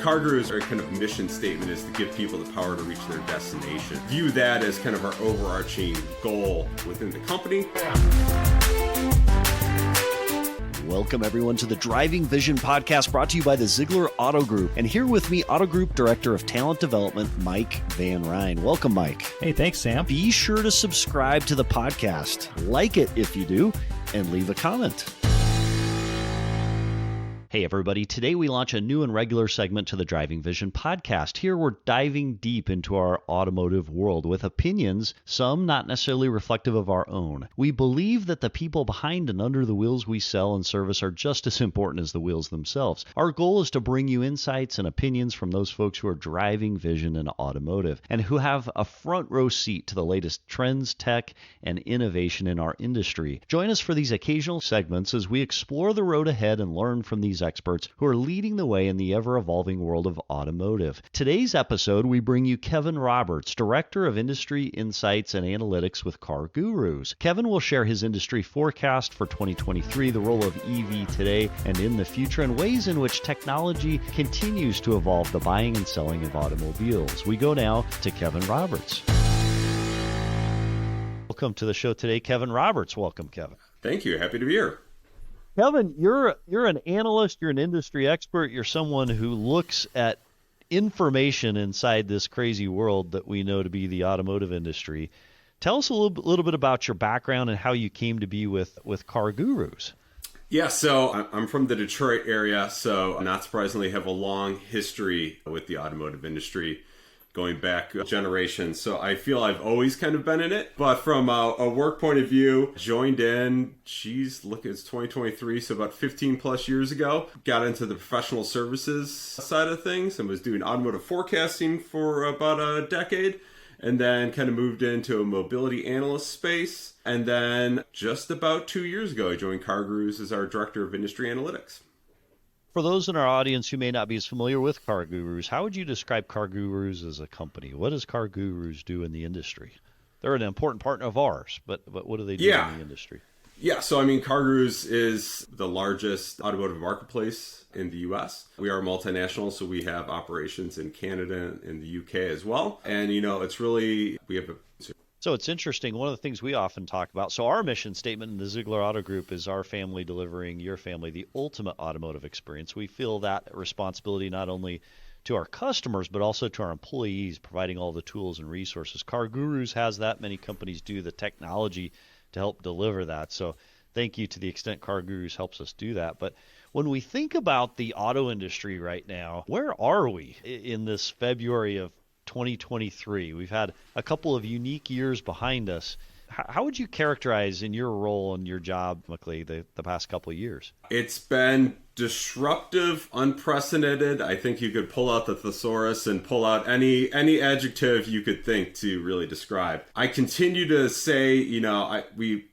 CarGurus, our kind of mission statement is to give people the power to reach their destination. View that as kind of our overarching goal within the company. Welcome, everyone, to the Driving Vision podcast brought to you by the Zeigler Auto Group. And here with me, Auto Group Director of Talent Development, Mike Van Ryn. Welcome, Mike. Hey, thanks, Sam. Be sure to subscribe to the podcast, like it if you do, and leave a comment. Hey everybody, today we launch a new and regular segment to the Driving Vision podcast. Here we're diving deep into our automotive world with opinions, some not necessarily reflective of our own. We believe that the people behind and under the wheels we sell and service are just as important as the wheels themselves. Our goal is to bring you insights and opinions from those folks who are driving vision in automotive and who have a front row seat to the latest trends, tech, and innovation in our industry. Join us for these occasional segments as we explore the road ahead and learn from these experts who are leading the way in the ever-evolving world of automotive. Today's episode, we bring you Kevin Roberts, Director of Industry Insights and Analytics with CarGurus. Kevin will share his industry forecast for 2023, the role of EV today and in the future, and ways in which technology continues to evolve the buying and selling of automobiles. We go now to Kevin Roberts. Welcome to the show today, Kevin Roberts. Welcome, Kevin. Thank you. Happy to be here. Kevin, you're an analyst, you're an industry expert, you're someone who looks at information inside this crazy world that we know to be the automotive industry. Tell us a little bit about your background and how you came to be with CarGurus. Yeah, so I'm from the Detroit area, so not surprisingly have a long history with the automotive industry, going back generations. So I feel I've always kind of been in it. But from a work point of view, joined in, it's 2023, so about 15 plus years ago. Got into the professional services side of things and was doing automotive forecasting for about a decade. And then kind of moved into a mobility analyst space. And then just about 2 years ago, I joined CarGurus as our Director of Industry Analytics. For those in our audience who may not be as familiar with CarGurus, how would you describe CarGurus as a company? What does CarGurus do in the industry? They're an important partner of ours, but what do they do in the industry? Yeah, so CarGurus is the largest automotive marketplace in the U.S. We are multinational, so we have operations in Canada and the U.K. as well. And, So it's interesting. One of the things we often talk about, so our mission statement in the Zeigler Auto Group is our family delivering your family the ultimate automotive experience. We feel that responsibility not only to our customers, but also to our employees, providing all the tools and resources. CarGurus has that. Many companies do the technology to help deliver that. So thank you to the extent CarGurus helps us do that. But when we think about the auto industry right now, where are we in this February of 2023? We've had a couple of unique years behind us. How would you characterize in your role and your job, McLean, the past couple of years? It's been disruptive, unprecedented. I think you could pull out the thesaurus and pull out any adjective you could think to really describe. I continue to say,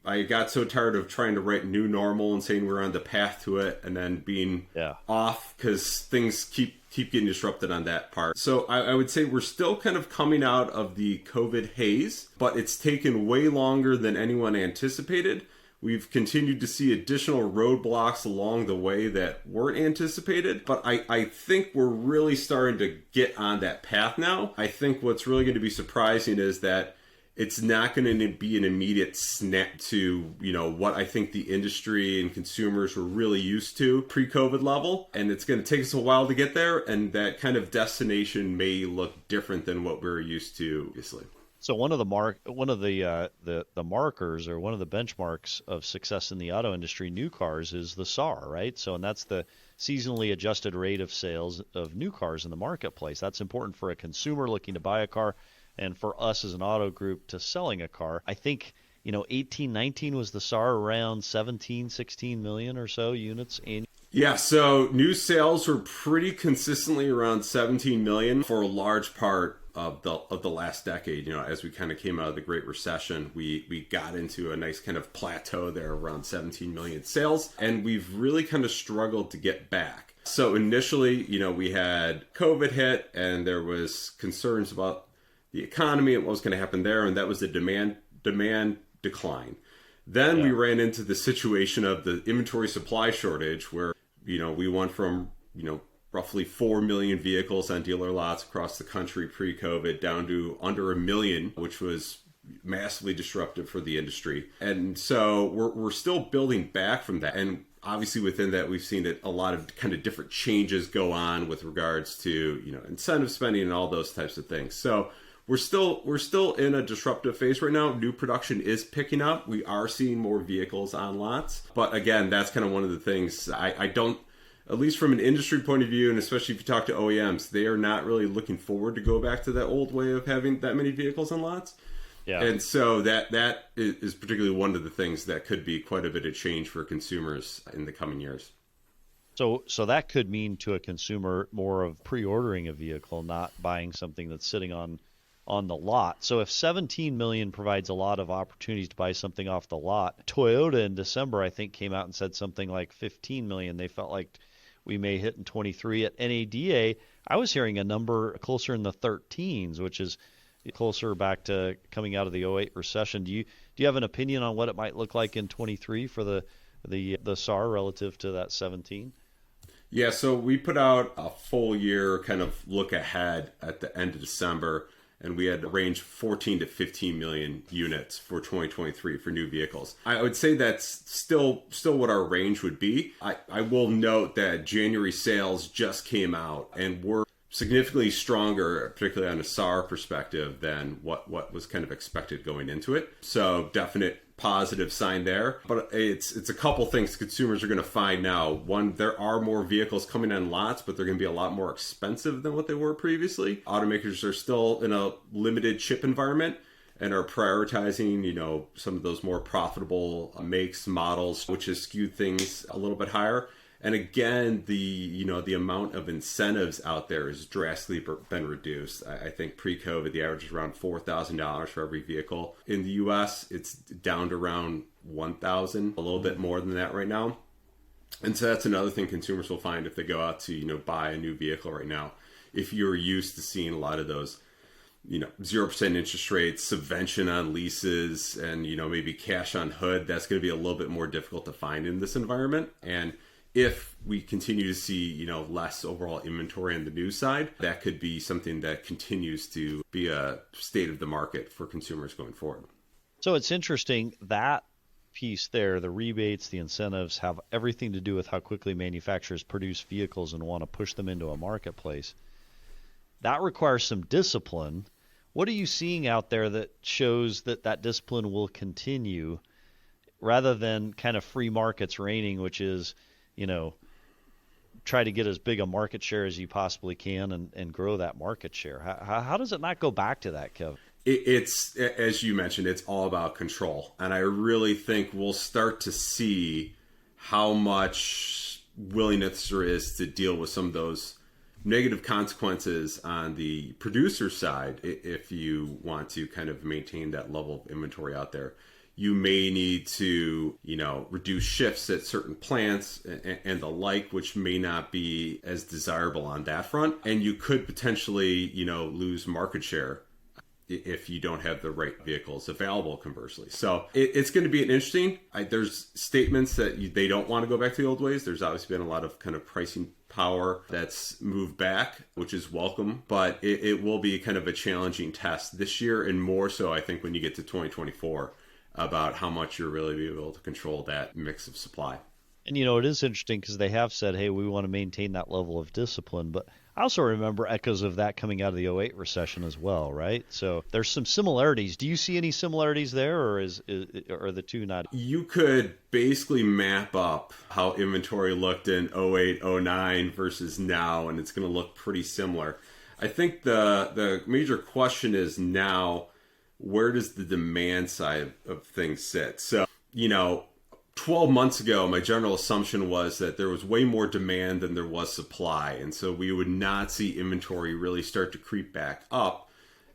I got so tired of trying to write new normal and saying we're on the path to it and then being off because things keep getting disrupted on that part. So I would say we're still kind of coming out of the COVID haze, but it's taken way longer than anyone anticipated. We've continued to see additional roadblocks along the way that weren't anticipated, but I think we're really starting to get on that path now. I think what's really going to be surprising is that it's not going to be an immediate snap to, what I think the industry and consumers were really used to pre-COVID level. And it's going to take us a while to get there. And that kind of destination may look different than what we were used to previously. So one of the markers or one of the benchmarks of success in the auto industry, new cars, is the SAR, right? So, and that's the seasonally adjusted rate of sales of new cars in the marketplace. That's important for a consumer looking to buy a car and for us as an auto group to selling a car. I think, 18, 19 was the SAR around 17, 16 million or so units annually. Yeah, so new sales were pretty consistently around 17 million for a large part of the last decade. As we kind of came out of the Great Recession, we got into a nice kind of plateau there around 17 million sales, and we've really kind of struggled to get back. So initially, we had COVID hit, and there was concerns about the economy and what was going to happen there, and that was the demand decline. Then we ran into the situation of the inventory supply shortage where, we went from, roughly 4 million vehicles on dealer lots across the country pre-COVID down to under 1 million, which was massively disruptive for the industry. And so we're still building back from that. And obviously within that, we've seen a lot of kind of different changes go on with regards to, incentive spending and all those types of things. So we're still in a disruptive phase right now. New production is picking up. We are seeing more vehicles on lots. But again, that's kind of one of the things I don't, at least from an industry point of view, and especially if you talk to OEMs, they are not really looking forward to go back to that old way of having that many vehicles on lots. Yeah. And so that is particularly one of the things that could be quite a bit of change for consumers in the coming years. So that could mean to a consumer more of pre-ordering a vehicle, not buying something that's sitting on the lot. So if 17 million provides a lot of opportunities to buy something off the lot, Toyota in December, I think, came out and said something like 15 million. They felt like we may hit in 23. At NADA, I was hearing a number closer in the 13s, which is closer back to coming out of the '08 recession. Do you have an opinion on what it might look like in 23 for the SAR relative to that 17? Yeah, so we put out a full year kind of look ahead at the end of December, and we had a range of 14 to 15 million units for 2023 for new vehicles. I would say that's still what our range would be. I will note that January sales just came out and were significantly stronger, particularly on a SAR perspective, than what was kind of expected going into it. So definite positive sign there. But it's a couple things consumers are going to find now. One, there are more vehicles coming on lots, but they're going to be a lot more expensive than what they were previously. Automakers are still in a limited chip environment and are prioritizing, some of those more profitable makes, models, which has skewed things a little bit higher. And again, the amount of incentives out there has drastically been reduced. I think pre-COVID, the average is around $4,000 for every vehicle. In the U.S., it's down to around $1,000, a little bit more than that right now. And so that's another thing consumers will find if they go out to, buy a new vehicle right now. If you're used to seeing a lot of those, 0% interest rates, subvention on leases, and, maybe cash on hood, that's going to be a little bit more difficult to find in this environment. And if we continue to see, less overall inventory on the new side, that could be something that continues to be a state of the market for consumers going forward. So it's interesting that piece there, the rebates, the incentives have everything to do with how quickly manufacturers produce vehicles and want to push them into a marketplace. That requires some discipline. What are you seeing out there that shows that discipline will continue rather than kind of free markets reigning, which is try to get as big a market share as you possibly can and grow that market share? How does it not go back to that, Kev? It's, as you mentioned, it's all about control. And I really think we'll start to see how much willingness there is to deal with some of those negative consequences on the producer side if you want to kind of maintain that level of inventory out there. You may need to, reduce shifts at certain plants and the like, which may not be as desirable on that front. And you could potentially, lose market share if you don't have the right vehicles available, conversely. So it's going to be interesting. There's statements that they don't want to go back to the old ways. There's obviously been a lot of kind of pricing power that's moved back, which is welcome, but it will be kind of a challenging test this year, and more so, I think, when you get to 2024. About how much you're really be able to control that mix of supply. And, it is interesting because they have said, hey, we want to maintain that level of discipline. But I also remember echoes of that coming out of the '08 recession as well, right? So there's some similarities. Do you see any similarities there, or are the two not? You could basically map up how inventory looked in '08, '09 versus now, and it's going to look pretty similar. I think the major question is now, where does the demand side of things sit? So, 12 months ago, my general assumption was that there was way more demand than there was supply. And so we would not see inventory really start to creep back up,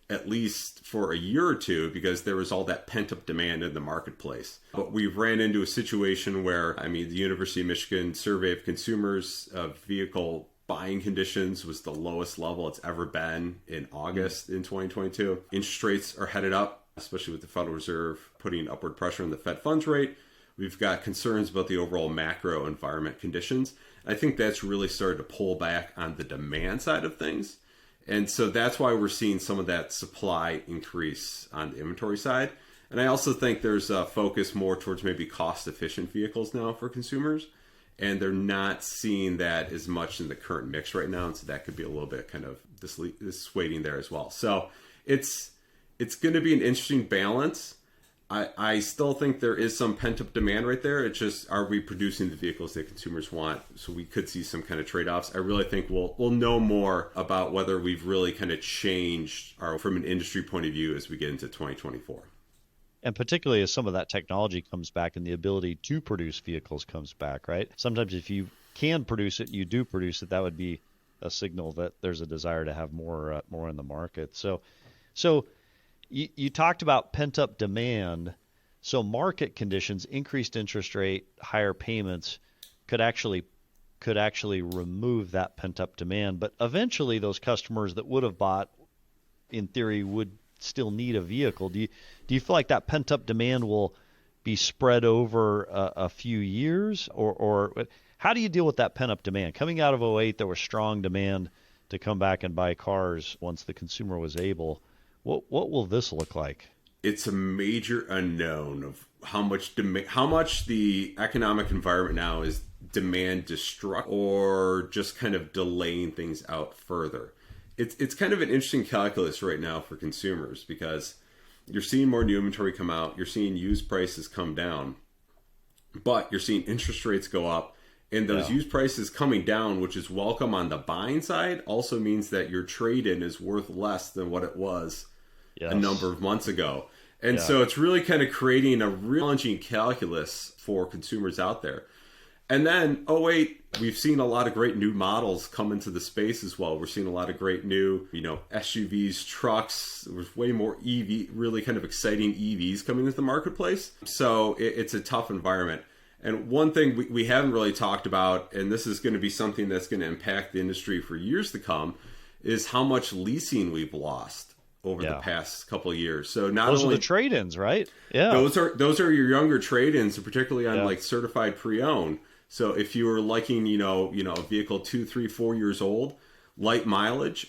at least for a year or two, because there was all that pent-up demand in the marketplace. But we've ran into a situation where, the University of Michigan survey of consumers of vehicle buying conditions was the lowest level it's ever been in August in 2022. Interest rates are headed up, especially with the Federal Reserve putting upward pressure on the Fed funds rate. We've got concerns about the overall macro environment conditions. I think that's really started to pull back on the demand side of things. And so that's why we're seeing some of that supply increase on the inventory side. And I also think there's a focus more towards maybe cost-efficient vehicles now for consumers. And they're not seeing that as much in the current mix right now. And so that could be a little bit kind of dissuading there as well. So it's going to be an interesting balance. I still think there is some pent-up demand right there. It's just, are we producing the vehicles that consumers want? So we could see some kind of trade-offs. I really think we'll know more about whether we've really kind of changed from an industry point of view as we get into 2024. And particularly as some of that technology comes back and the ability to produce vehicles comes back, right? Sometimes if you can produce it, you do produce it, that would be a signal that there's a desire to have more in the market. So you talked about pent-up demand. So market conditions, increased interest rate, higher payments could actually remove that pent-up demand. But eventually those customers that would have bought, in theory, would still need a vehicle. Do you feel like that pent-up demand will be spread over a few years? Or how do you deal with that pent-up demand? Coming out of '08, there was strong demand to come back and buy cars once the consumer was able. What will this look like? It's a major unknown of how much the economic environment now is demand destructive or just kind of delaying things out further. It's kind of an interesting calculus right now for consumers because you're seeing more new inventory come out, you're seeing used prices come down, but you're seeing interest rates go up. And those used prices coming down, which is welcome on the buying side, also means that your trade-in is worth less than what it was a number of months ago. And so it's really kind of creating a real challenging calculus for consumers out there. And then, we've seen a lot of great new models come into the space as well. We're seeing a lot of great new, SUVs, trucks. There's way more EV, really kind of exciting EVs coming into the marketplace. So it's a tough environment. And one thing we haven't really talked about, and this is going to be something that's going to impact the industry for years to come, is how much leasing we've lost over the past couple of years. So those are the trade-ins, right? Yeah, those are your younger trade-ins, particularly on like certified pre-owned. So if you were liking, a vehicle 2, 3, 4 years old, light mileage,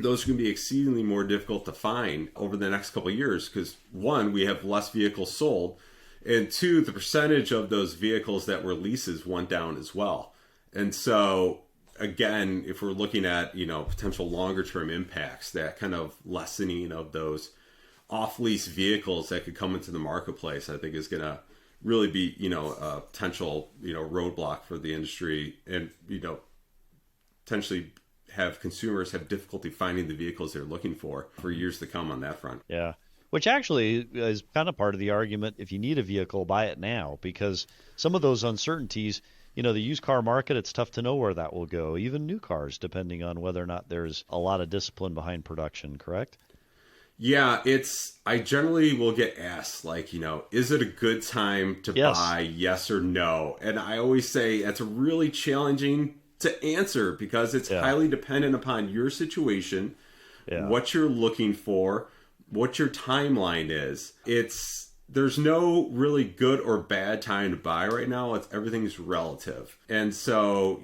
those are going to be exceedingly more difficult to find over the next couple of years because, one, we have less vehicles sold, and two, the percentage of those vehicles that were leases went down as well. And so, again, if we're looking at, potential longer-term impacts, that kind of lessening of those off-lease vehicles that could come into the marketplace, I think is going to really be, a potential, roadblock for the industry and, potentially have consumers have difficulty finding the vehicles they're looking for years to come on that front. Yeah. Which actually is kind of part of the argument. If you need a vehicle, buy it now, because some of those uncertainties, the used car market, it's tough to know where that will go. Even new cars, depending on whether or not there's a lot of discipline behind production, correct? Yeah, I generally will get asked, is it a good time to buy, yes or no? And I always say it's really challenging to answer because it's highly dependent upon your situation, what you're looking for, what your timeline is. There's no really good or bad time to buy right now. Everything's relative. And so,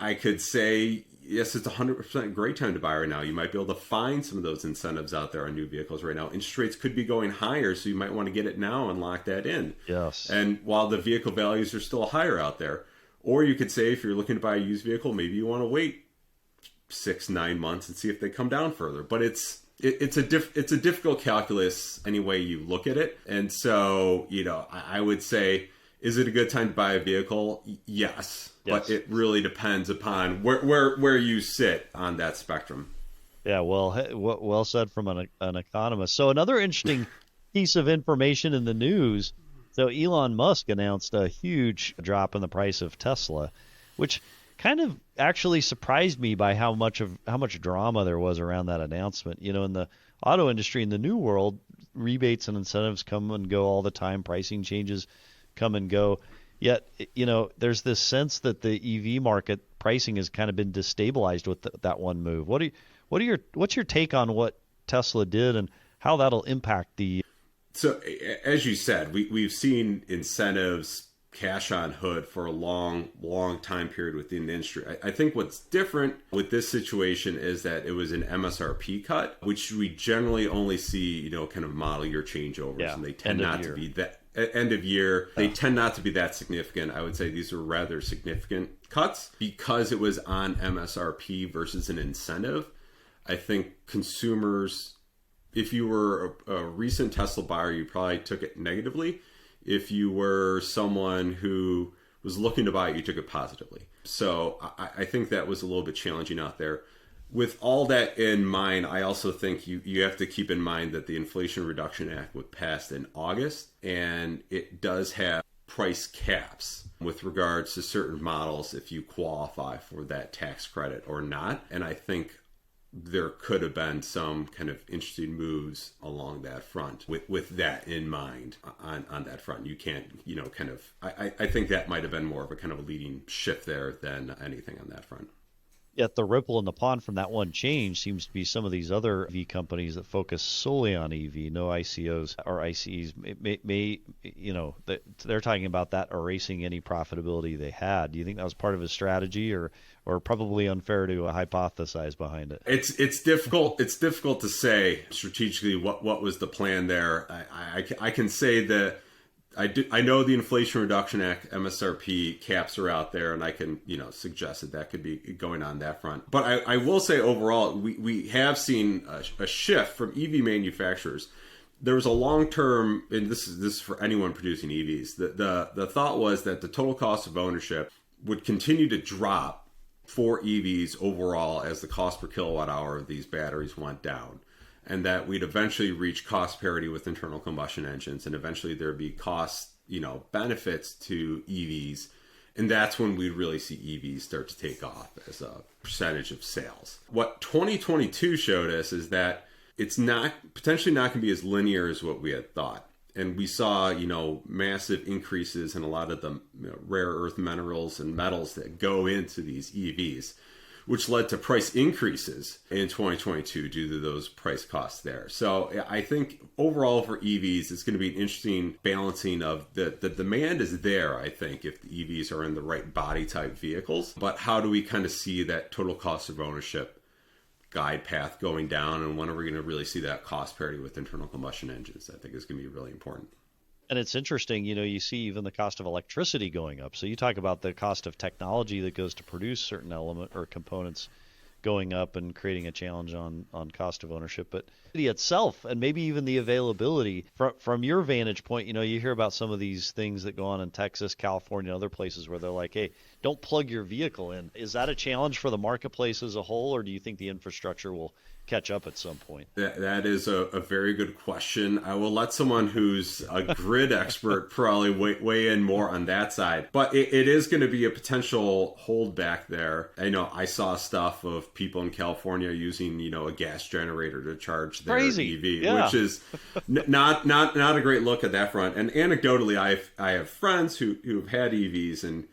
I could say, yes, it's 100% great time to buy right now. You might be able to find some of those incentives out there on new vehicles right now. Interest rates could be going higher, so you might want to get it now and lock that in. Yes. And while the vehicle values are still higher out there, or you could say if you're looking to buy a used vehicle, maybe you want to wait 6-9 months and see if they come down further. But it's a difficult calculus any way you look at it. And so, I would say, is it a good time to buy a vehicle? Yes. But it really depends upon where you sit on that spectrum. Yeah, well said from an economist. So another interesting piece of information in the news. So Elon Musk announced a huge drop in the price of Tesla, which kind of actually surprised me by how much drama there was around that announcement. In the auto industry, in the new world, rebates and incentives come and go all the time. Pricing changes come and go. Yet, there's this sense that the EV market pricing has kind of been destabilized with that one move. What's your take on what Tesla did and how that'll impact the So as you said, we've seen incentives cash on hood for a long time period within the industry. I think what's different with this situation is that it was an MSRP cut, which we generally only see, kind of model year changeovers, and they tend not to be that end of year. They tend not to be that significant. I would say these are rather significant cuts because it was on MSRP versus an incentive. I think consumers, if you were a recent Tesla buyer, you probably took it negatively. If you were someone who was looking to buy it, you took it positively. So I think that was a little bit challenging out there. With all that in mind, I also think you have to keep in mind that the Inflation Reduction Act was passed in August, and it does have price caps with regards to certain models if you qualify for that tax credit or not. And I think there could have been some kind of interesting moves along that front with that in mind on that front. You can't, I think that might have been more of a kind of a leading shift there than anything on that front. Yet the ripple in the pond from that one change seems to be some of these other EV companies that focus solely on EV, no ICOs or ICEs. They're talking about that erasing any profitability they had. Do you think that was part of his strategy, or probably unfair to hypothesize behind it? It's difficult. It's difficult to say strategically what was the plan there. I can say that I know the Inflation Reduction Act MSRP caps are out there, and I can suggest that could be going on that front. But I will say overall we have seen a shift from EV manufacturers. There was a long-term, and this is for anyone producing EVs. The thought was that the total cost of ownership would continue to drop for EVs overall as the cost per kilowatt hour of these batteries went down, and that we'd eventually reach cost parity with internal combustion engines, and eventually there'd be cost, benefits to EVs, and that's when we'd really see EVs start to take off as a percentage of sales. What 2022 showed us is that it's potentially not going to be as linear as what we had thought. And we saw, massive increases in a lot of the rare earth minerals and metals that go into these EVs, which led to price increases in 2022 due to those price costs there. So I think overall for EVs, it's going to be an interesting balancing of the demand is there, I think, if the EVs are in the right body type vehicles. But how do we kind of see that total cost of ownership guide path going down, and when are we going to really see that cost parity with internal combustion engines? I think is going to be really important. And it's interesting, you see even the cost of electricity going up. So you talk about the cost of technology that goes to produce certain element or components going up and creating a challenge on cost of ownership. But the itself, and maybe even the availability, from your vantage point, you hear about some of these things that go on in Texas, California, other places where they're like, hey, don't plug your vehicle in. Is that a challenge for the marketplace as a whole, or do you think the infrastructure will catch up at some point? That is a very good question. I will let someone who's a grid expert probably weigh in more on that side. But it is going to be a potential holdback there. I know I saw stuff of people in California using, a gas generator to charge their EV, which is not a great look at that front. And anecdotally, I have friends who've had EVs, and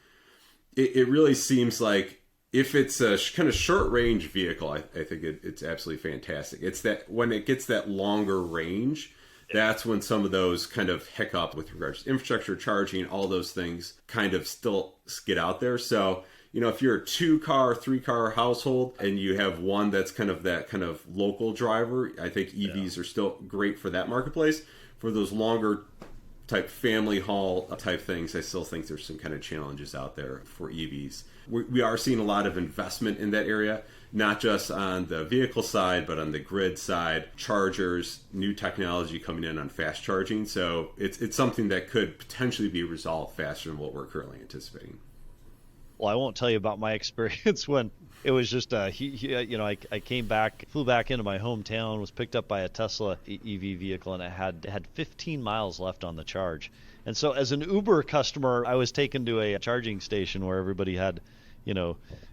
it really seems like if it's a kind of short range vehicle, I think it's absolutely fantastic. It's that when it gets that longer range, that's when some of those kind of hiccup with regards to infrastructure, charging, all those things kind of still get out there. So, if you're a 2-car, 3-car household and you have one that's kind of that kind of local driver, I think EVs are still great for that marketplace. For those longer type family haul type things, I still think there's some kind of challenges out there for EVs. We are seeing a lot of investment in that area, not just on the vehicle side, but on the grid side, chargers, new technology coming in on fast charging. So it's something that could potentially be resolved faster than what we're currently anticipating. Well, I won't tell you about my experience when it was just I flew back into my hometown, was picked up by a Tesla EV vehicle, and it had 15 miles left on the charge. And so as an Uber customer, I was taken to a charging station where everybody had,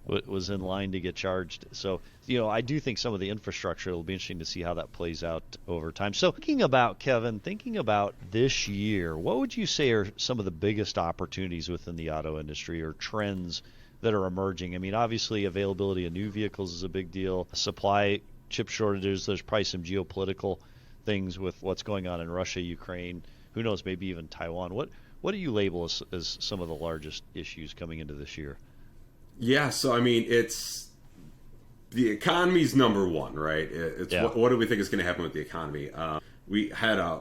was in line to get charged. So, I do think some of the infrastructure, will be interesting to see how that plays out over time. So thinking about this year, what would you say are some of the biggest opportunities within the auto industry or trends that are emerging? I mean, obviously availability of new vehicles is a big deal. Supply, chip shortages, there's probably some geopolitical things with what's going on in Russia, Ukraine, who knows, maybe even Taiwan. What do you label as some of the largest issues coming into this year? Yeah, so I mean, it's the economy's number one, right? It's what do we think is going to happen with the economy? We had a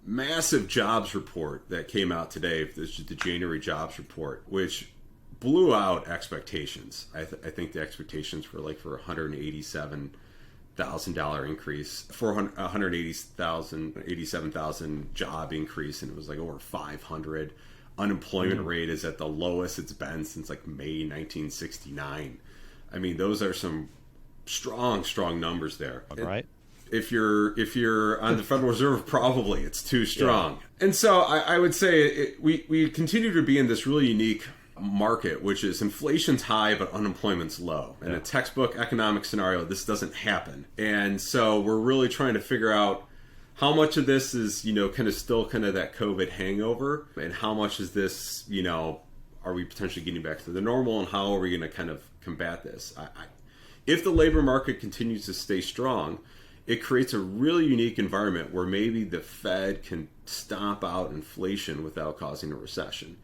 massive jobs report that came out today, the January jobs report, which blew out expectations. I think the expectations were like for $187,000 increase, for 187,000 job increase, and it was like over 500. Unemployment rate is at the lowest it's been since like May 1969. I mean, those are some strong numbers there. Right. If you're on the Federal Reserve, probably it's too strong. Yeah. And so I would say we continue to be in this really unique market, which is inflation's high but unemployment's low. In a textbook economic scenario, this doesn't happen. And so we're really trying to figure out how much of this is, kind of still kind of that COVID hangover, and how much is this, are we potentially getting back to the normal, and how are we going to kind of combat this? If the labor market continues to stay strong, it creates a really unique environment where maybe the Fed can stomp out inflation without causing a recession.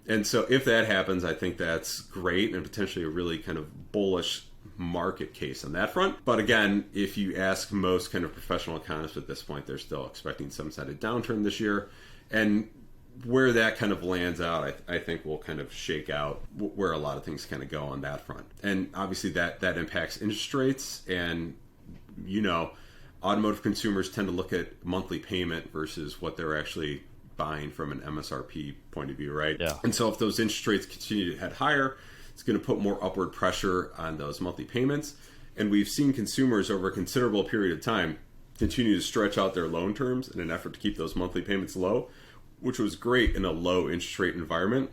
And so if that happens, I think that's great and potentially a really kind of bullish market case on that front. But again, if you ask most kind of professional economists at this point, they're still expecting some sort of downturn this year. And where that kind of lands out, I think will kind of shake out where a lot of things kind of go on that front. And obviously that impacts interest rates, and automotive consumers tend to look at monthly payment versus what they're actually buying from an MSRP point of view, right? Yeah. And so if those interest rates continue to head higher, it's going to put more upward pressure on those monthly payments. And we've seen consumers over a considerable period of time continue to stretch out their loan terms in an effort to keep those monthly payments low, which was great in a low interest rate environment.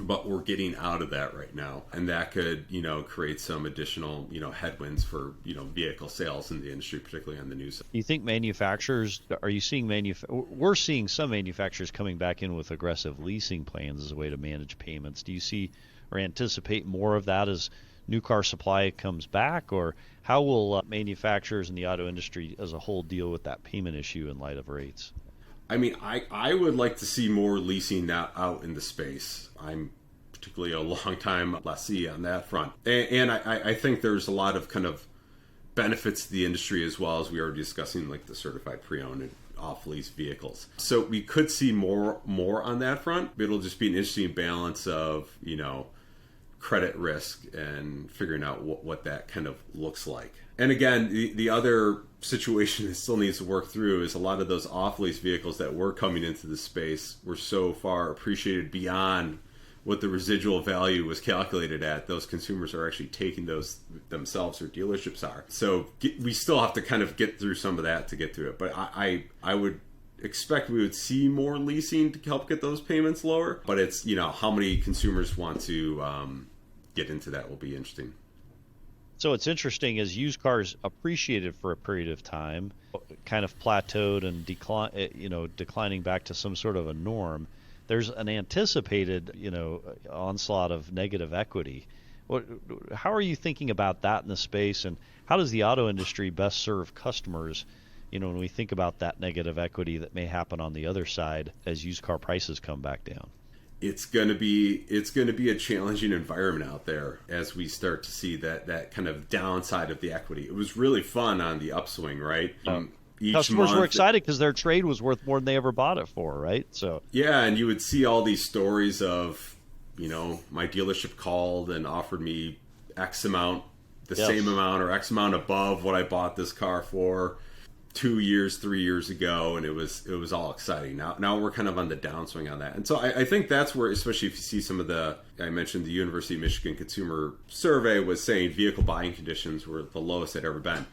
But we're getting out of that right now, and that could, create some additional, headwinds for, vehicle sales in the industry, particularly on the new side. You think manufacturers? Are you seeing we're seeing some manufacturers coming back in with aggressive leasing plans as a way to manage payments. Do you see or anticipate more of that as new car supply comes back, or how will manufacturers and the auto industry as a whole deal with that payment issue in light of rates? I mean, I would like to see more leasing out in the space. I'm particularly a long-time lessee on that front. And I think there's a lot of kind of benefits to the industry, as well as we were discussing, like the certified pre-owned and off-lease vehicles. So we could see more on that front. It'll just be an interesting balance of, credit risk and figuring out what that kind of looks like. And again, the other situation that still needs to work through is a lot of those off-lease vehicles that were coming into the space were so far appreciated beyond what the residual value was calculated at. Those consumers are actually taking those themselves, or dealerships are. So we still have to kind of get through some of that to get through it. But I would expect we would see more leasing to help get those payments lower. But it's, how many consumers want to get into that will be interesting. So it's interesting, as used cars appreciated for a period of time, kind of plateaued and declining back to some sort of a norm. There's an anticipated, onslaught of negative equity. How are you thinking about that in the space, and how does the auto industry best serve customers? When we think about that negative equity that may happen on the other side as used car prices come back down. It's going to be a challenging environment out there as we start to see that kind of downside of the equity. It was really fun on the upswing, right? Customers were excited because their trade was worth more than they ever bought it for, right? So yeah, and you would see all these stories of, my dealership called and offered me X amount, same amount, or X amount above what I bought this car for 2 years, 3 years ago, and it was all exciting. Now we're kind of on the downswing on that. And so I think that's where, especially if you see some of I mentioned the University of Michigan Consumer Survey was saying vehicle buying conditions were the lowest they'd ever been.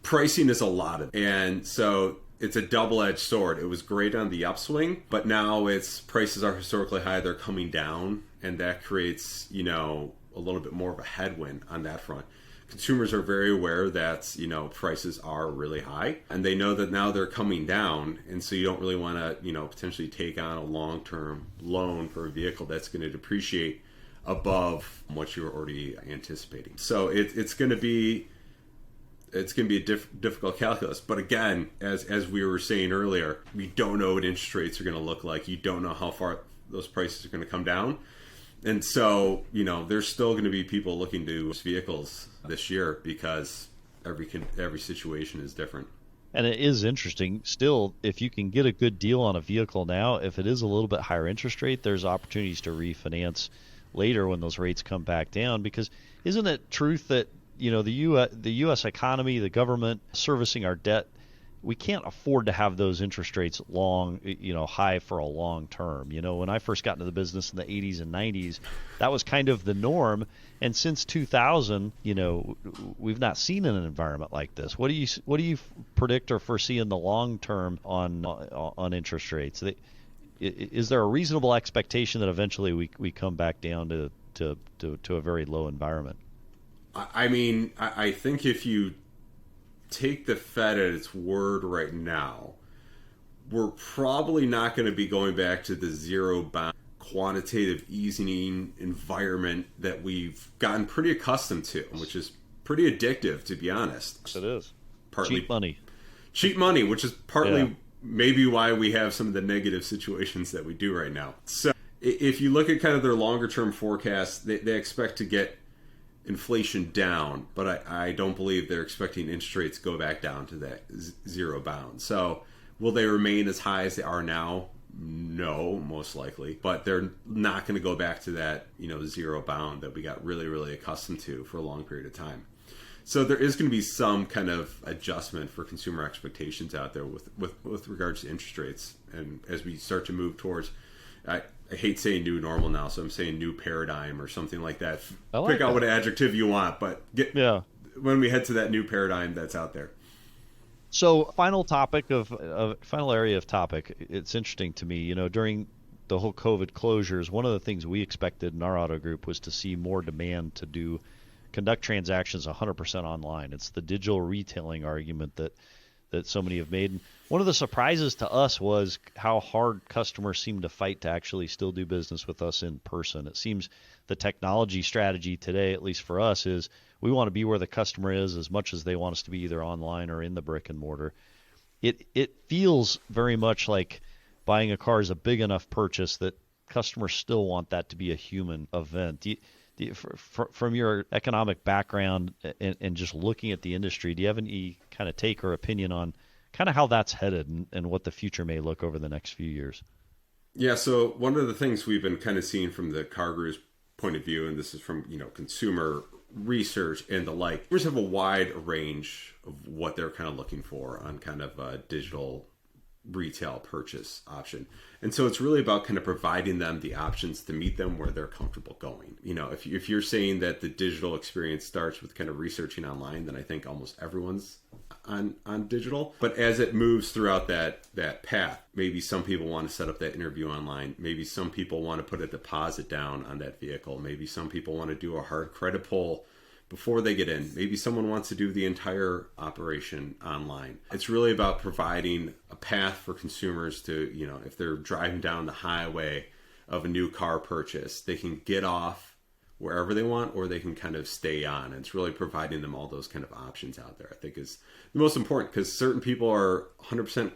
Pricing is a lot of, and so it's a double-edged sword. It was great on the upswing, but now prices are historically high, they're coming down, and that creates, a little bit more of a headwind on that front. Consumers are very aware that, prices are really high, and they know that now they're coming down, and so you don't really want to, potentially take on a long-term loan for a vehicle that's going to depreciate above what you're already anticipating. So it's going to be it's going to be a difficult calculus. But again, as we were saying earlier, we don't know what interest rates are going to look like. You don't know how far those prices are going to come down. And so, there's still going to be people looking to vehicles this year because every situation is different. And it is interesting. Still, if you can get a good deal on a vehicle now, if it is a little bit higher interest rate, there's opportunities to refinance later when those rates come back down. Because isn't it truth that the U.S. economy, the government servicing our debt, we can't afford to have those interest rates high for a long term. When I first got into the business in the 80s and 90s, that was kind of the norm. And since 2000, we've not seen an environment like this. What do you predict or foresee in the long term on interest rates? Is there a reasonable expectation that eventually we come back down to a very low environment? I mean, I think if you take the Fed at its word right now, we're probably not going to be going back to the zero bound quantitative easing environment that we've gotten pretty accustomed to, which is pretty addictive, to be honest. Yes, it is. Partly cheap money, which is partly maybe why we have some of the negative situations that we do right now. So if you look at kind of their longer term forecasts, they expect to get inflation down, but I don't believe they're expecting interest rates to go back down to that zero bound. So will they remain as high as they are now? No, most likely, but they're not going to go back to that zero bound that we got really, really accustomed to for a long period of time. So there is going to be some kind of adjustment for consumer expectations out there with regards to interest rates, and as we start to move towards, I hate saying new normal now, so I'm saying new paradigm or something like that. Pick out what adjective you want, but when we head to that new paradigm that's out there. So final area of topic, it's interesting to me, during the whole COVID closures, one of the things we expected in our auto group was to see more demand to conduct transactions 100% online. It's the digital retailing argument that so many have made. And one of the surprises to us was how hard customers seem to fight to actually still do business with us in person. It seems the technology strategy today, at least for us, is we want to be where the customer is as much as they want us to be either online or in the brick and mortar. It feels very much like buying a car is a big enough purchase that customers still want that to be a human event. From your economic background and just looking at the industry, do you have any kind of take or opinion on kind of how that's headed and what the future may look over the next few years? Yeah, so one of the things we've been kind of seeing from the car group's point of view, and this is from consumer research and the like, consumers have a wide range of what they're kind of looking for on kind of a digital retail purchase option. And so it's really about kind of providing them the options to meet them where they're comfortable going. If you're saying that the digital experience starts with kind of researching online, then I think almost everyone's on digital. But as it moves throughout that path, maybe some people want to set up that interview online. Maybe some people want to put a deposit down on that vehicle. Maybe some people want to do a hard credit pull before they get in. Maybe someone wants to do the entire operation online. It's really about providing a path for consumers to, if they're driving down the highway of a new car purchase, they can get off wherever they want, or they can kind of stay on. And it's really providing them all those kind of options out there, I think, is the most important, because certain people are 100%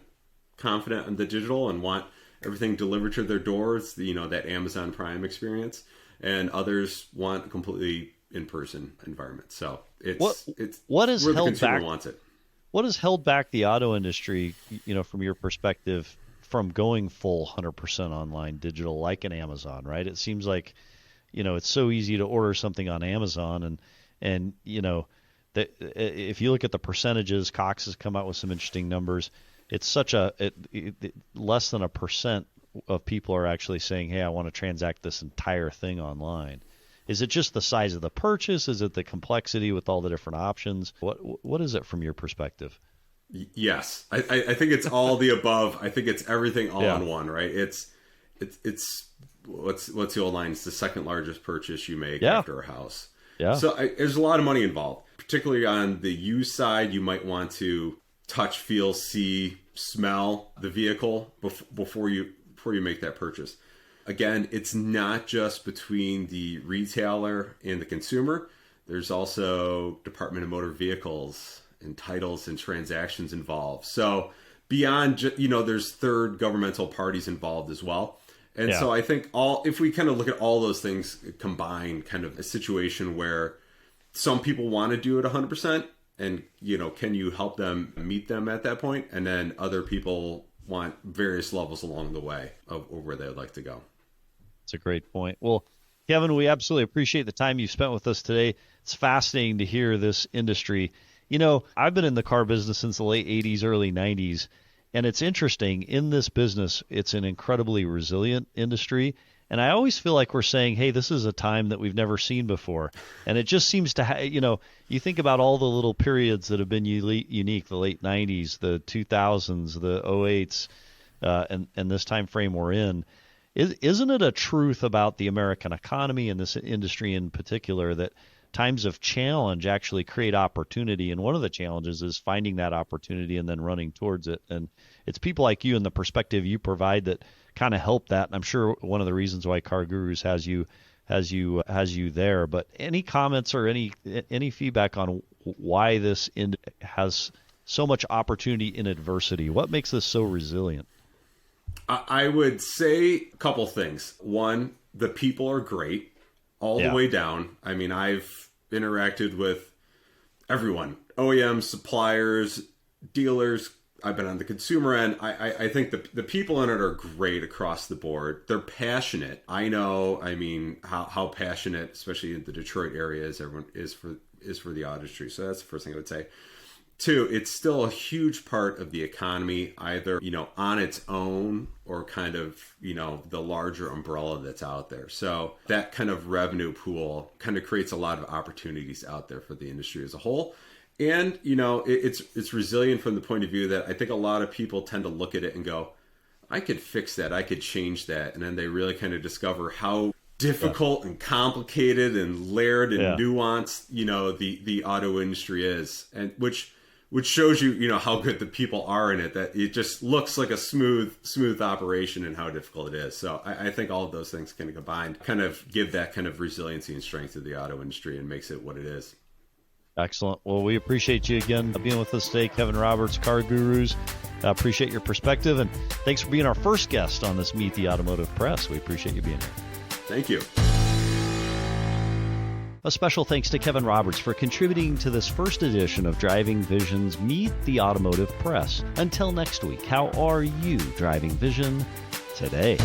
confident in the digital and want everything delivered to their doors, that Amazon Prime experience, and others want a completely in-person environment. So it's what is where the held consumer back, wants it. What has held back the auto industry, from your perspective, from going full 100% online digital like an Amazon, right? It seems like, it's so easy to order something on Amazon, and that if you look at the percentages, Cox has come out with some interesting numbers. It's such less than 1% of people are actually saying, hey, I want to transact this entire thing online. Is it just the size of the purchase? Is it the complexity with all the different options? What is it from your perspective? Yes, I think it's all the above. I think it's everything all in one, right? It's what's the old line? It's the second largest purchase you make after a house. Yeah. So there's a lot of money involved, particularly on the used side. You might want to touch, feel, see, smell the vehicle before you make that purchase. Again, it's not just between the retailer and the consumer. There's also Department of Motor Vehicles and titles and transactions involved. So beyond, there's third governmental parties involved as well. And so I think if we kind of look at all those things combined, kind of a situation where some people want to do it 100%, and, can you help them meet them at that point? And then other people want various levels along the way of where they would like to go. That's a great point. Well, Kevin, we absolutely appreciate the time you spent with us today. It's fascinating to hear this industry. I've been in the car business since the late 80s, early 90s. And it's interesting, in this business, it's an incredibly resilient industry. And I always feel like we're saying, hey, this is a time that we've never seen before. And it just seems to you think about all the little periods that have been unique, the late 90s, the 2000s, the 08s, and this time frame we're in. Isn't it a truth about the American economy and this industry in particular that times of challenge actually create opportunity, and one of the challenges is finding that opportunity and then running towards it? And it's people like you and the perspective you provide that kind of help that. And I'm sure one of the reasons why Car Gurus has you there. But any comments or any feedback on why this has so much opportunity in adversity? What makes this so resilient? I would say a couple things. One, the people are great all the way down. I mean, I've interacted with everyone, OEMs, suppliers, dealers. I've been on the consumer end. I think the people in it are great across the board. They're passionate. I know, how passionate, especially in the Detroit area, everyone is for the auto industry. So that's the first thing I would say. Two, it's still a huge part of the economy, either, on its own or kind of, the larger umbrella that's out there. So that kind of revenue pool kind of creates a lot of opportunities out there for the industry as a whole. And, it's resilient from the point of view that I think a lot of people tend to look at it and go, I could fix that. I could change that. And then they really kind of discover how difficult and complicated and layered and nuanced, the auto industry is. And which shows you, how good the people are in it, that it just looks like a smooth operation and how difficult it is. So I think all of those things kind of combined kind of give that kind of resiliency and strength to the auto industry and makes it what it is. Excellent. Well, we appreciate you again being with us today, Kevin Roberts, Car Gurus. Appreciate your perspective, and thanks for being our first guest on this Meet the Automotive Press. We appreciate you being here. Thank you. A special thanks to Kevin Roberts for contributing to this first edition of Driving Vision's Meet the Automotive Press. Until next week, how are you driving vision today?